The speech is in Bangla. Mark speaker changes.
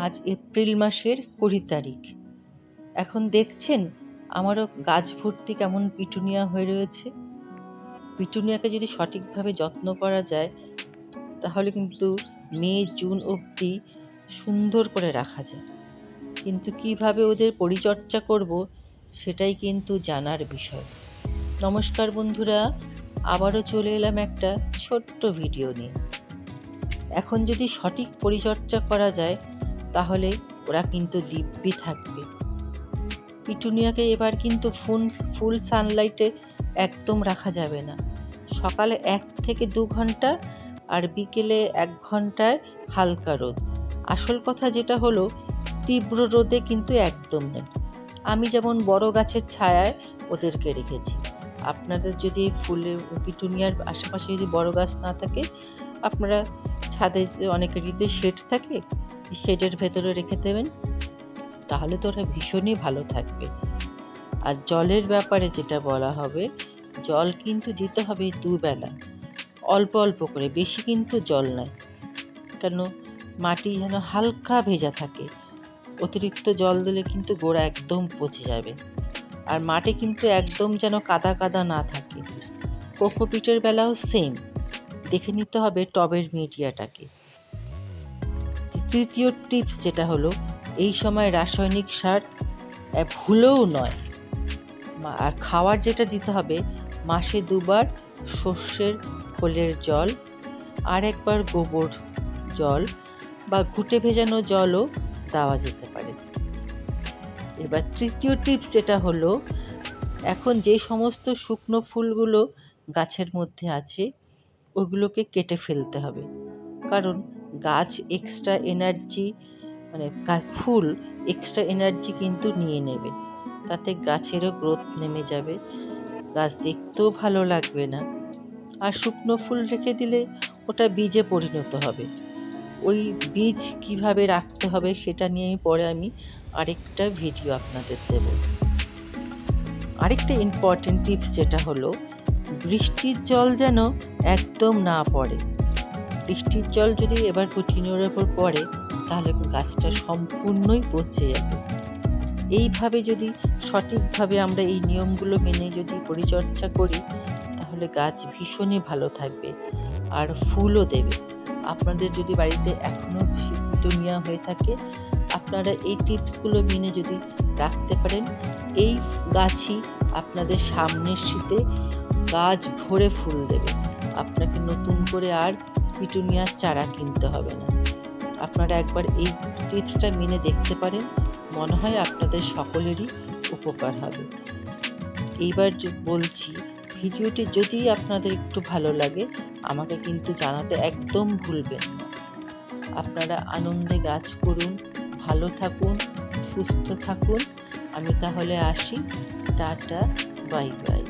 Speaker 1: আজ এপ্রিল মাসের 20 তারিখ। এখন দেখছেন আমারও গাছ ভর্তি কেমন পিটুনিয়া হয়ে রয়েছে। পিটুনিয়াকে যদি সঠিকভাবে যত্ন করা যায় তাহলে কিন্তু মে জুন অবধি সুন্দর করে রাখা যায়, কিন্তু কিভাবে ওদের পরিচর্যা করব সেটাই কিন্তু জানার বিষয়। নমস্কার বন্ধুরা, আবারও চলে এলাম একটা ছোট্ট ভিডিও নিয়ে। এখন যদি সঠিক পরিচর্যা করা যায় তাহলে ওরা কিন্তু দিব্যি থাকবে। পিটুনিয়াকে এবার কিন্তু ফুল সানলাইটে একদম রাখা যাবে না। সকালে 1 থেকে 2 ঘন্টা আর বিকেলে 1 ঘন্টায় হালকা রোদ। আসল কথা যেটা হলো, তীব্র রোদে কিন্তু একদম নেই। আমি যেমন বড় গাছের ছায়ায় ওদেরকে রেখেছি। আপনাদের যদি পিটুনিয়ার আশেপাশে যদি বড় গাছ না থাকে, আপনারা ছাদে অনেকেরই তো শেড থাকে, শেডের ভেতরে রেখে দেবেন, তাহলে তো ওরা ভীষণই ভালো থাকবে। আর জলের ব্যাপারে যেটা বলা হবে, জল কিন্তু দিতে হবে 2 বেলা, অল্প অল্প করে, বেশি কিন্তু জল নয়, কেন মাটি যেন হালকা ভেজা থাকে। অতিরিক্ত জল দিলে কিন্তু গোড়া একদম পচে যাবে। আর মাটি কিন্তু একদম যেন কাদা কাদা না থাকে। কোকোপিটের বেলাও সেম, দেখে নিতে হবে টবের মিডিয়াটাকে। তৃতীয় টিপস যেটা হলো, এই সময় রাসায়নিক সার ভুলেও নয়। আর খাওয়ার যেটা দিতে হবে, মাসে 2 বার সর্ষের খোলের জল, আর একবার গোবর জল বা ঘুটে ভেজানো জলও দেওয়া যেতে পারে। এবার তৃতীয় টিপস যেটা হলো, এখন যে সমস্ত শুকনো ফুলগুলো গাছের মধ্যে আছে ওগুলোকে কেটে ফেলতে হবে, কারণ গাছ এক্সট্রা এনার্জি, ফুল এক্সট্রা এনার্জি কিন্তু নিয়ে নেবে, তাতে গাছেরও গ্রোথ নেমে যাবে, গাছ দেখতেও ভালো লাগবে না। আর শুকনো ফুল রেখে দিলে ওটা বীজে পরিণত হবে। ওই বীজ কিভাবে রাখতে হবে সেটা নিয়ে পরে আমি আরেকটা ভিডিও আপনাদের দেব। আরেকটা ইম্পর্টেন্ট টিপস যেটা হলো, বৃষ্টির জল যেন একদম না পড়ে। বৃষ্টির জল যদি এবার পিটুনিয়ার উপর পড়ে তাহলে গাছটা সম্পূর্ণই পচে যাবে। এইভাবে যদি সঠিকভাবে আমরা এই নিয়মগুলো মেনে যদি পরিচর্যা করি তাহলে গাছ ভীষণই ভালো থাকবে আর ফুলও দেবে। আপনাদের যদি বাড়িতে এখনও পিটুনিয়া হয়ে থাকে, আপনারা এই টিপসগুলো মেনে যদি রাখতে পারেন, এই গাছই আপনাদের সামনের শীতে গাছ ভরে ফুল দেবে। আপনাকে নতুন করে আর পিটুনিয়ার চারা কিনতে হবে না। আপনারা একবার এই টিপসটা মেনে দেখতে পারেন, মনে হয় আপনাদের সকলেরই উপকার হবে। এইবার বলছি, ভিডিওটি যদি আপনাদের একটু ভালো লাগে আমাকে কিন্তু জানাতে একদম ভুলবেন না। আপনারা আনন্দে গাছ করুন, ভালো থাকুন, সুস্থ থাকুন। আমি তাহলে আসি, টাটা, বাই বাই।